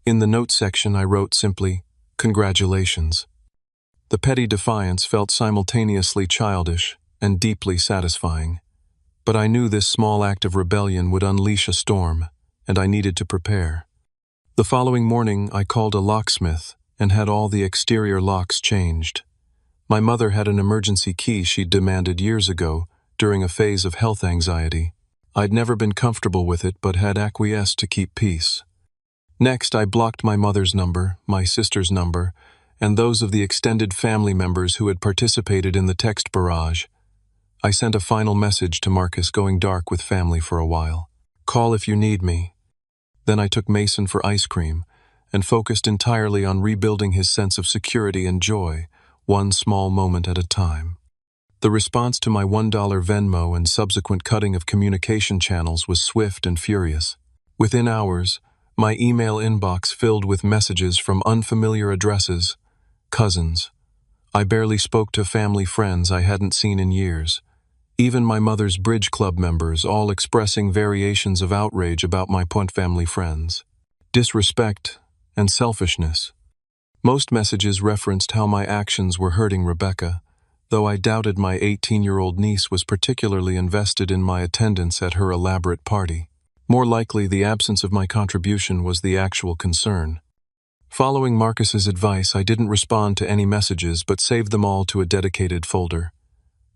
In the notes section, I wrote simply, "Congratulations." The petty defiance felt simultaneously childish and deeply satisfying. But I knew this small act of rebellion would unleash a storm, and I needed to prepare. The following morning, I called a locksmith and had all the exterior locks changed. My mother had an emergency key she'd demanded years ago during a phase of health anxiety. I'd never been comfortable with it but had acquiesced to keep peace. Next, I blocked my mother's number, my sister's number, and those of the extended family members who had participated in the text barrage. I sent a final message to Marcus going dark with family for a while. "Call if you need me." Then I took Mason for ice cream and focused entirely on rebuilding his sense of security and joy, one small moment at a time. The response to my $1 Venmo and subsequent cutting of communication channels was swift and furious. Within hours, my email inbox filled with messages from unfamiliar addresses, cousins. I barely spoke to family friends I hadn't seen in years. Even my mother's bridge club members, all expressing variations of outrage about my Point family friends. Disrespect and selfishness. Most messages referenced how my actions were hurting Rebecca, though I doubted my 18-year-old niece was particularly invested in my attendance at her elaborate party. More likely, the absence of my contribution was the actual concern. Following Marcus's advice, I didn't respond to any messages but saved them all to a dedicated folder.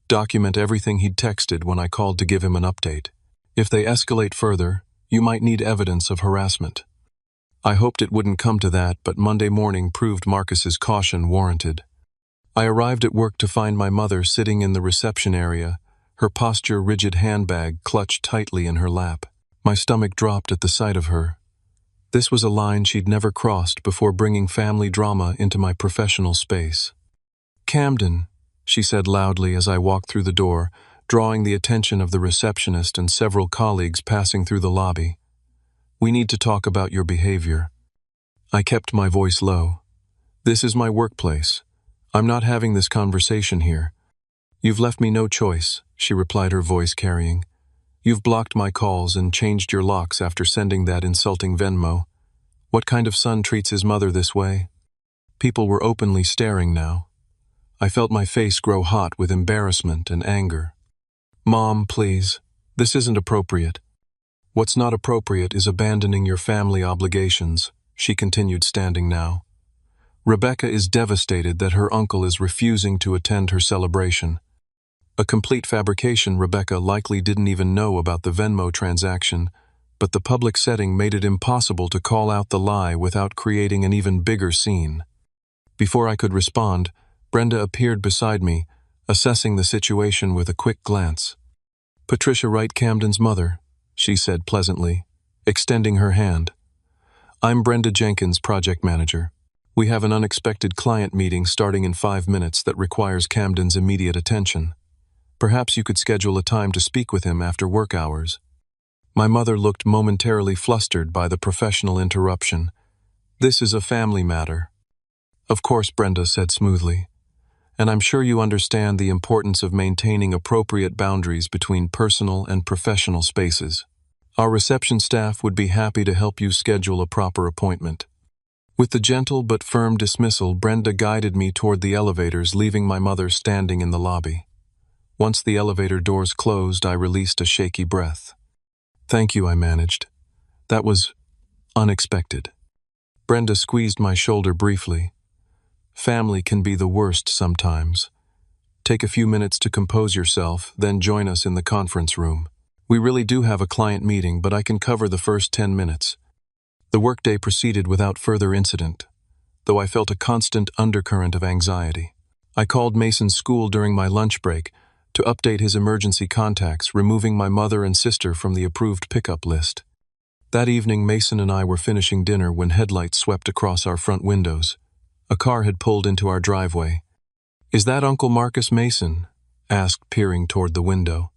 Document everything he'd texted when I called to give him an update. If they escalate further, you might need evidence of harassment. I hoped it wouldn't come to that, but Monday morning proved Marcus's caution warranted. I arrived at work to find my mother sitting in the reception area, her posture rigid, handbag clutched tightly in her lap. My stomach dropped at the sight of her. This was a line she'd never crossed before bringing family drama into my professional space. "Camden," she said loudly as I walked through the door, drawing the attention of the receptionist and several colleagues passing through the lobby. "We need to talk about your behavior." I kept my voice low. "This is my workplace. I'm not having this conversation here." "You've left me no choice," she replied, her voice carrying. "You've blocked my calls and changed your locks after sending that insulting Venmo. What kind of son treats his mother this way?" People were openly staring now. I felt my face grow hot with embarrassment and anger. "Mom, please. This isn't appropriate." "What's not appropriate is abandoning your family obligations," she continued, standing now. "Rebecca is devastated that her uncle is refusing to attend her celebration. A complete fabrication. Rebecca likely didn't even know about the Venmo transaction, but the public setting made it impossible to call out the lie without creating an even bigger scene." Before I could respond, Brenda appeared beside me, assessing the situation with a quick glance. "Patricia Wright, Camden's mother," she said pleasantly, extending her hand. "I'm Brenda Jenkins, project manager. We have an unexpected client meeting starting in 5 minutes that requires Camden's immediate attention. Perhaps you could schedule a time to speak with him after work hours." My mother looked momentarily flustered by the professional interruption. "This is a family matter." "Of course," Brenda said smoothly. "And I'm sure you understand the importance of maintaining appropriate boundaries between personal and professional spaces. Our reception staff would be happy to help you schedule a proper appointment." With the gentle but firm dismissal, Brenda guided me toward the elevators, leaving my mother standing in the lobby. Once the elevator doors closed, I released a shaky breath. "Thank you," I managed. "That was unexpected." Brenda squeezed my shoulder briefly. "Family can be the worst sometimes. Take a few minutes to compose yourself, then join us in the conference room. We really do have a client meeting, but I can cover the first 10 minutes. The workday proceeded without further incident, though I felt a constant undercurrent of anxiety. I called Mason's school during my lunch break to update his emergency contacts, removing my mother and sister from the approved pickup list. That evening, Mason and I were finishing dinner when headlights swept across our front windows. A car had pulled into our driveway. "Is that Uncle Marcus Mason?" asked, peering toward the window.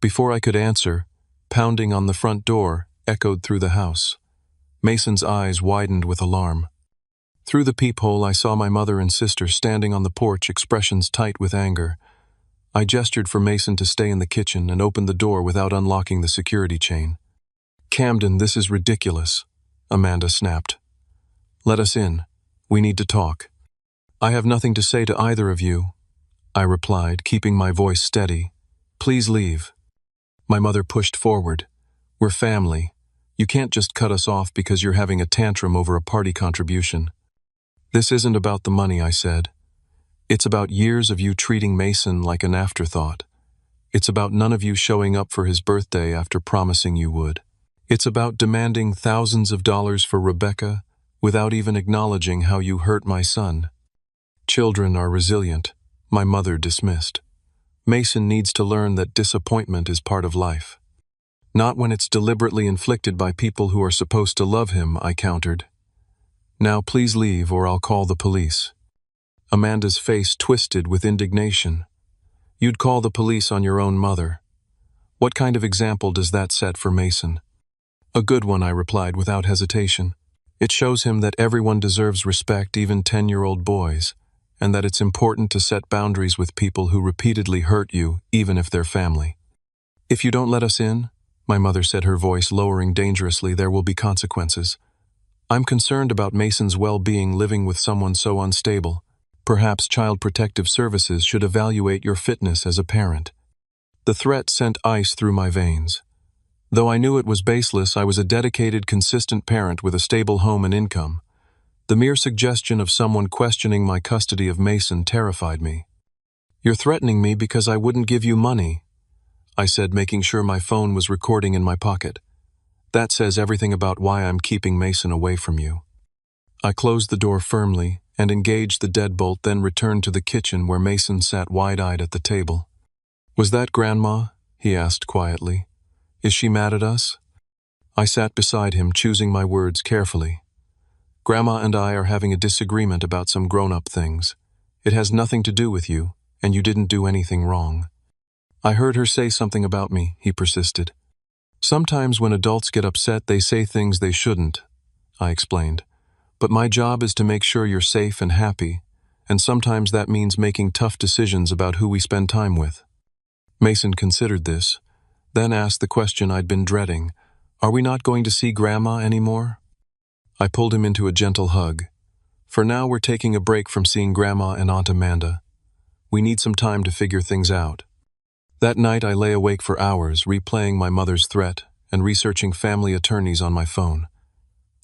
Before I could answer, pounding on the front door echoed through the house. Mason's eyes widened with alarm. Through the peephole I saw my mother and sister standing on the porch, expressions tight with anger. I gestured for Mason to stay in the kitchen and opened the door without unlocking the security chain. "Camden, this is ridiculous," Amanda snapped. "Let us in. We need to talk." "I have nothing to say to either of you," I replied, keeping my voice steady. "Please leave." My mother pushed forward. "We're family. You can't just cut us off because you're having a tantrum over a party contribution." "This isn't about the money," I said. "It's about years of you treating Mason like an afterthought. It's about none of you showing up for his birthday after promising you would. It's about demanding thousands of dollars for Rebecca without even acknowledging how you hurt my son." "Children are resilient," my mother dismissed. "Mason needs to learn that disappointment is part of life. Not when it's deliberately inflicted by people who are supposed to love him," I countered. "Now please leave or I'll call the police." Amanda's face twisted with indignation. "You'd call the police on your own mother. What kind of example does that set for Mason?" "A good one," I replied without hesitation. "It shows him that everyone deserves respect, even 10-year-old boys, and that it's important to set boundaries with people who repeatedly hurt you, even if they're family." "If you don't let us in," my mother said, her voice lowering dangerously, "there will be consequences. I'm concerned about Mason's well-being living with someone so unstable. Perhaps Child Protective Services should evaluate your fitness as a parent." The threat sent ice through my veins. Though I knew it was baseless, I was a dedicated, consistent parent with a stable home and income. The mere suggestion of someone questioning my custody of Mason terrified me. "You're threatening me because I wouldn't give you money," I said, making sure my phone was recording in my pocket. "That says everything about why I'm keeping Mason away from you." I closed the door firmly and engaged the deadbolt, then returned to the kitchen where Mason sat wide-eyed at the table. "Was that Grandma?" he asked quietly. "Is she mad at us?" I sat beside him, choosing my words carefully. "Grandma and I are having a disagreement about some grown-up things. It has nothing to do with you, and you didn't do anything wrong." "I heard her say something about me," he persisted. "Sometimes when adults get upset, they say things they shouldn't," I explained. "But my job is to make sure you're safe and happy, and sometimes that means making tough decisions about who we spend time with." Mason considered this, then asked the question I'd been dreading. "Are we not going to see Grandma anymore?" I pulled him into a gentle hug. "For now, we're taking a break from seeing Grandma and Aunt Amanda. We need some time to figure things out." That night, I lay awake for hours, replaying my mother's threat and researching family attorneys on my phone.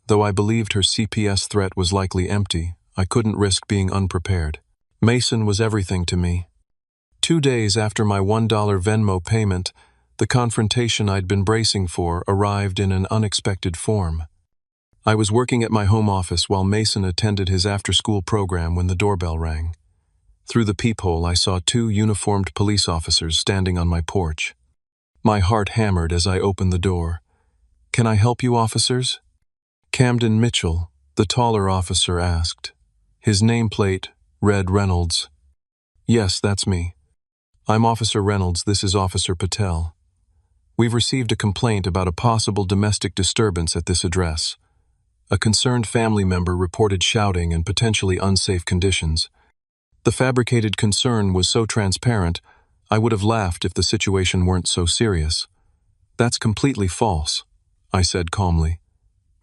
Though I believed her CPS threat was likely empty, I couldn't risk being unprepared. Mason was everything to me. 2 days after my $1 Venmo payment, the confrontation I'd been bracing for arrived in an unexpected form. I was working at my home office while Mason attended his after-school program when the doorbell rang. Through the peephole, I saw 2 uniformed police officers standing on my porch. My heart hammered as I opened the door. "Can I help you, officers?" "Camden Mitchell," the taller officer asked. His nameplate read Reynolds. "Yes, that's me. I'm Officer Reynolds. This is Officer Patel. We've received a complaint about a possible domestic disturbance at this address. A concerned family member reported shouting and potentially unsafe conditions. The fabricated concern was so transparent, I would have laughed if the situation weren't so serious." "That's completely false," I said calmly.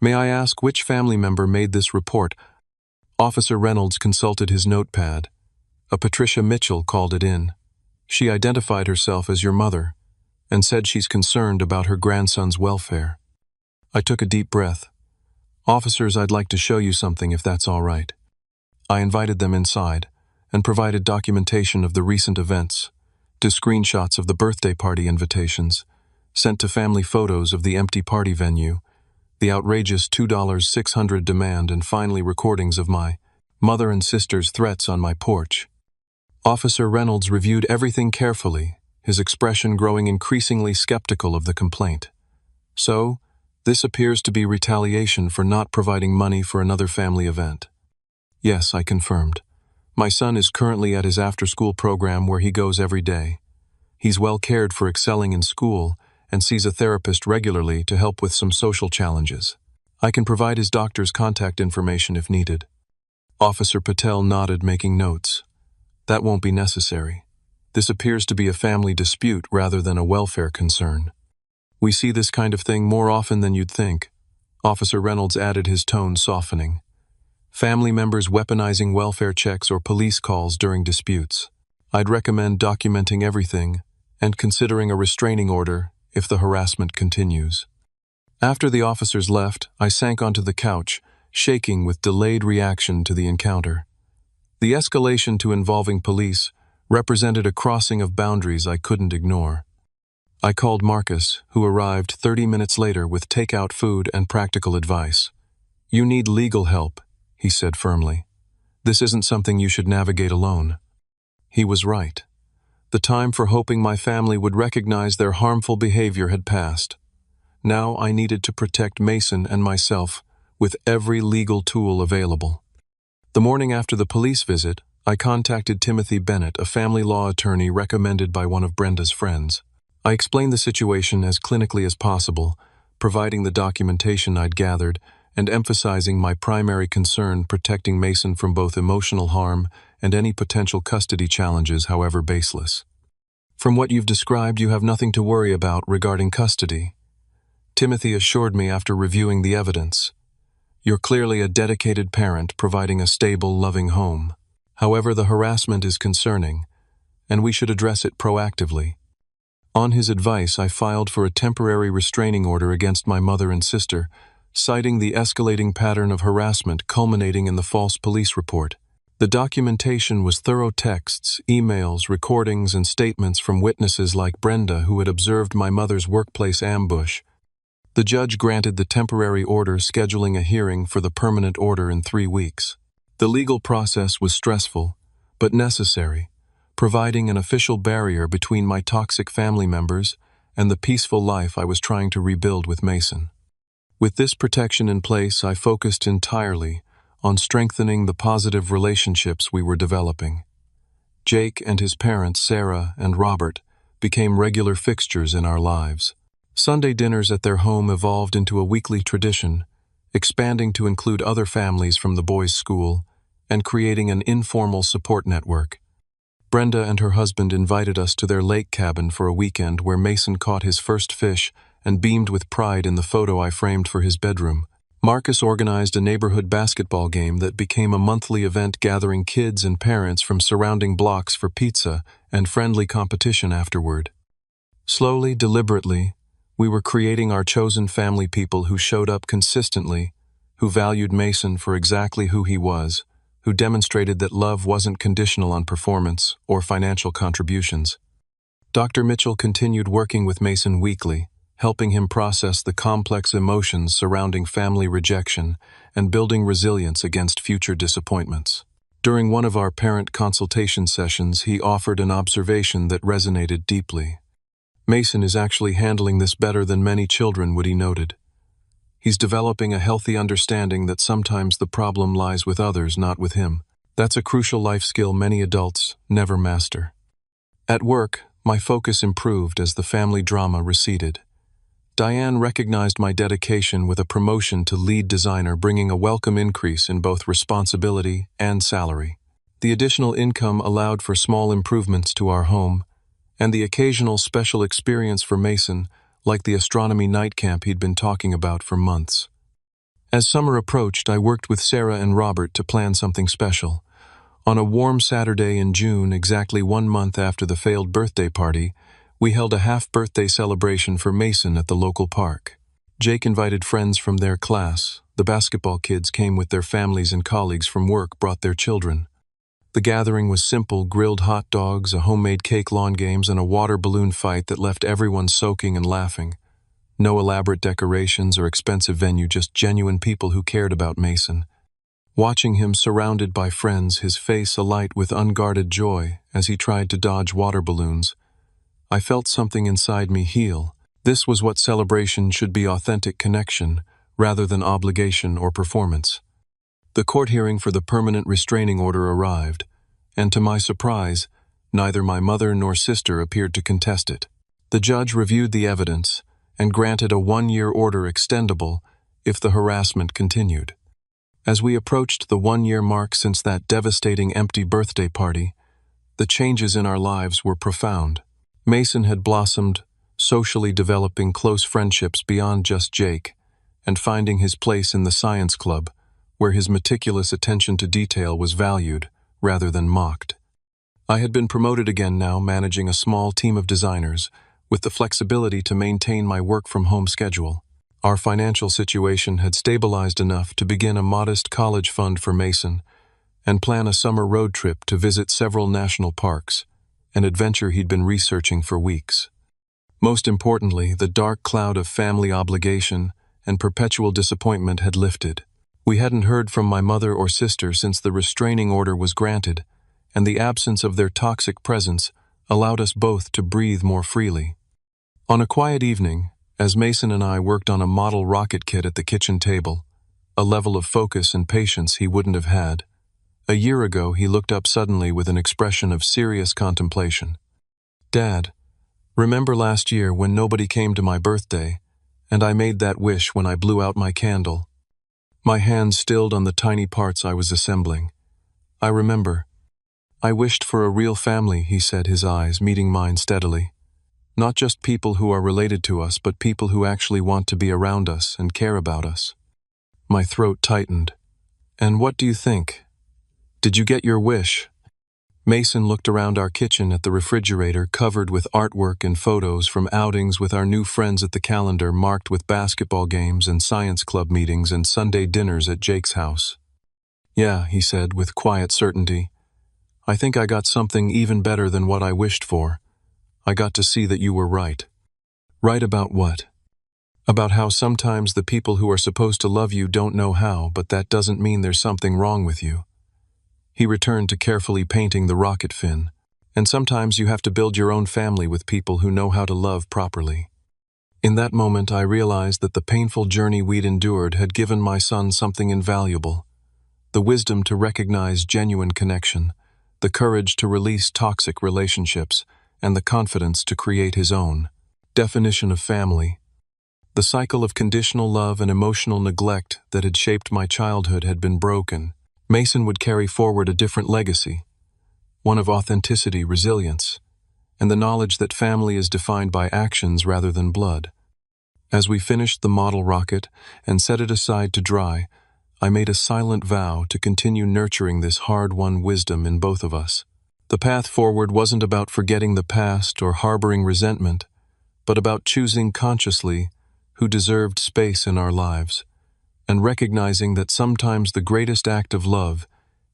"May I ask which family member made this report?" Officer Reynolds consulted his notepad. "A Patricia Mitchell called it in. She identified herself as your mother and said she's concerned about her grandson's welfare." I took a deep breath. "Officers, I'd like to show you something if that's all right." I invited them inside and provided documentation of the recent events, to screenshots of the birthday party invitations, sent to family photos of the empty party venue, the outrageous $2,600 demand, and finally recordings of my mother and sister's threats on my porch. Officer Reynolds reviewed everything carefully, his expression growing increasingly skeptical of the complaint. "So, this appears to be retaliation for not providing money for another family event." "Yes," I confirmed. My son is currently at his after-school program where he goes every day. He's well cared for, excelling in school, and sees a therapist regularly to help with some social challenges. I can provide his doctor's contact information if needed. Officer Patel nodded, making notes. That won't be necessary. This appears to be a family dispute rather than a welfare concern. We see this kind of thing more often than you'd think. Officer Reynolds added, his tone softening. Family members weaponizing welfare checks or police calls during disputes. I'd recommend documenting everything and considering a restraining order if the harassment continues. After the officers left, I sank onto the couch, shaking with delayed reaction to the encounter. The escalation to involving police represented a crossing of boundaries I couldn't ignore. I called Marcus, who arrived 30 minutes later with takeout food and practical advice. You need legal help, he said firmly. This isn't something you should navigate alone. He was right. The time for hoping my family would recognize their harmful behavior had passed. Now I needed to protect Mason and myself with every legal tool available. The morning after the police visit, I contacted Timothy Bennett, a family law attorney recommended by one of Brenda's friends. I explained the situation as clinically as possible, providing the documentation I'd gathered and emphasizing my primary concern, protecting Mason from both emotional harm and any potential custody challenges, however baseless. From what you've described, you have nothing to worry about regarding custody, Timothy assured me after reviewing the evidence. You're clearly a dedicated parent providing a stable, loving home. However, the harassment is concerning, and we should address it proactively. On his advice, I filed for a temporary restraining order against my mother and sister, citing the escalating pattern of harassment culminating in the false police report. The documentation was thorough texts, emails, recordings, and statements from witnesses like Brenda who had observed my mother's workplace ambush. The judge granted the temporary order, scheduling a hearing for the permanent order in 3 weeks. The legal process was stressful, but necessary, providing an official barrier between my toxic family members and the peaceful life I was trying to rebuild with Mason. With this protection in place, I focused entirely on strengthening the positive relationships we were developing. Jake and his parents, Sarah and Robert, became regular fixtures in our lives. Sunday dinners at their home evolved into a weekly tradition, expanding to include other families from the boys' school and creating an informal support network. Brenda and her husband invited us to their lake cabin for a weekend where Mason caught his first fish and beamed with pride in the photo I framed for his bedroom. Marcus organized a neighborhood basketball game that became a monthly event, gathering kids and parents from surrounding blocks for pizza and friendly competition afterward. Slowly, deliberately, we were creating our chosen family, people who showed up consistently, who valued Mason for exactly who he was, who demonstrated that love wasn't conditional on performance or financial contributions. Dr. Mitchell continued working with Mason weekly, helping him process the complex emotions surrounding family rejection and building resilience against future disappointments. During one of our parent consultation sessions, he offered an observation that resonated deeply. Mason is actually handling this better than many children would, he noted. He's developing a healthy understanding that sometimes the problem lies with others, not with him. That's a crucial life skill many adults never master. At work, my focus improved as the family drama receded. Diane recognized my dedication with a promotion to lead designer, bringing a welcome increase in both responsibility and salary. The additional income allowed for small improvements to our home, and the occasional special experience for Mason, like the astronomy night camp he'd been talking about for months. As summer approached, I worked with Sarah and Robert to plan something special. On a warm Saturday in June, exactly 1 month after the failed birthday party, we held a half-birthday celebration for Mason at the local park. Jake invited friends from their class. The basketball kids came with their families, and colleagues from work brought their children. The gathering was simple: grilled hot dogs, a homemade cake, lawn games, and a water balloon fight that left everyone soaking and laughing. No elaborate decorations or expensive venue, just genuine people who cared about Mason. Watching him surrounded by friends, his face alight with unguarded joy as he tried to dodge water balloons, I felt something inside me heal. This was what celebration should be: authentic connection, rather than obligation or performance. The court hearing for the permanent restraining order arrived. and to my surprise, neither my mother nor sister appeared to contest it. The judge reviewed the evidence and granted a 1-year order extendable if the harassment continued. As we approached the 1-year mark since that devastating empty birthday party, the changes in our lives were profound. Mason had blossomed, socially developing close friendships beyond just Jake, and finding his place in the science club, where his meticulous attention to detail was valued rather than mocked. I had been promoted again now, managing a small team of designers, with the flexibility to maintain my work-from-home schedule. Our financial situation had stabilized enough to begin a modest college fund for Mason and plan a summer road trip to visit several national parks, an adventure he'd been researching for weeks. Most importantly, the dark cloud of family obligation and perpetual disappointment had lifted. We hadn't heard from my mother or sister since the restraining order was granted, and the absence of their toxic presence allowed us both to breathe more freely. On a quiet evening, as Mason and I worked on a model rocket kit at the kitchen table, a level of focus and patience he wouldn't have had, a year ago he looked up suddenly with an expression of serious contemplation. "Dad, remember last year when nobody came to my birthday, and I made that wish when I blew out my candle?" My hands stilled on the tiny parts I was assembling. "I remember. I wished for a real family," he said, his eyes meeting mine steadily. "Not just people who are related to us, but people who actually want to be around us and care about us." My throat tightened. "And what do you think? Did you get your wish?" Mason looked around our kitchen at the refrigerator covered with artwork and photos from outings with our new friends at the calendar marked with basketball games and science club meetings and Sunday dinners at Jake's house. "Yeah," he said with quiet certainty. "I think I got something even better than what I wished for. I got to see that you were right." "Right about what?" "About how sometimes the people who are supposed to love you don't know how, but that doesn't mean there's something wrong with you." He returned to carefully painting the rocket fin. "And sometimes you have to build your own family with people who know how to love properly." In that moment, I realized that the painful journey we'd endured had given my son something invaluable: the wisdom to recognize genuine connection, the courage to release toxic relationships, and the confidence to create his own definition of family. The cycle of conditional love and emotional neglect that had shaped my childhood had been broken. Mason would carry forward a different legacy, one of authenticity, resilience, and the knowledge that family is defined by actions rather than blood. As we finished the model rocket and set it aside to dry, I made a silent vow to continue nurturing this hard-won wisdom in both of us. The path forward wasn't about forgetting the past or harboring resentment, but about choosing consciously who deserved space in our lives, and recognizing that sometimes the greatest act of love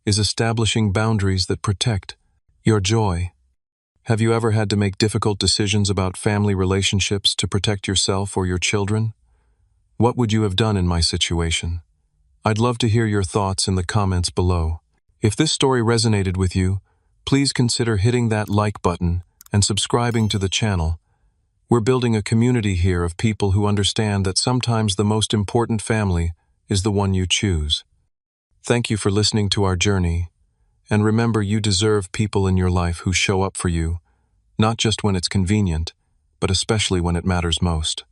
is establishing boundaries that protect your joy. Have you ever had to make difficult decisions about family relationships to protect yourself or your children? What would you have done in my situation? I'd love to hear your thoughts in the comments below. If this story resonated with you, please consider hitting that like button and subscribing to the channel. We're building a community here of people who understand that sometimes the most important family is the one you choose. Thank you for listening to our journey, and remember, you deserve people in your life who show up for you, not just when it's convenient, but especially when it matters most.